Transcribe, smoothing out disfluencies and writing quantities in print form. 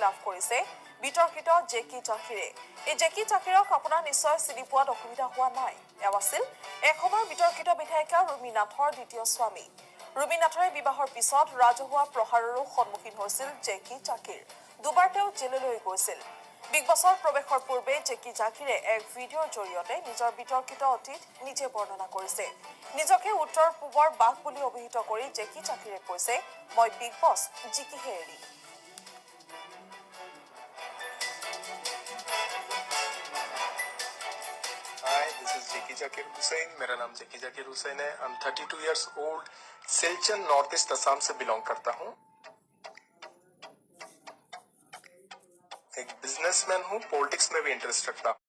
লাভ কৰিছে বিতৰ্কিত জেকি জাকিৰে। এই জেকি জাকিৰক আপোনাৰ নিশ্চয় চিনি পোৱাত অসুবিধা হোৱা নাই। এওঁ আছিল এসময়ৰ বিতৰ্কিত বিধায়িকা ৰুমি নাথৰ দ্বিতীয় স্বামী। ৰুমি নাথৰে বিবাহৰ পিছত ৰাজহুৱা প্ৰহাৰৰো সন্মুখীন হৈছিল জেকি জাকিৰ। দুবাৰ তেওঁ জেললৈ গৈছিল। বিগ বছৰ প্ৰৱেশৰ পূৰ্বে জেকি জাকিৰে এক ভিডিঅ'ৰ জৰিয়তে নিজৰ বিতৰ্কিত অতীত নিজে বৰ্ণনা কৰিছে। নিজকে উত্তৰ পূবৰ বাঘ বুলি অভিহিত কৰি জেকি জাকিৰে কৈছে, মই বিগ বছ জিকিহে এৰিম। Hi, this is Jeki Zakir Hussain. मेरा नाम जेकी जाकिर हुसैन है. I'm 32 years old. Silchar north east Assam say belong करता हूँ. एक बिजनेसमैन हूँ. पॉलिटिक्स में भी इंटरेस्ट रखता हूँ.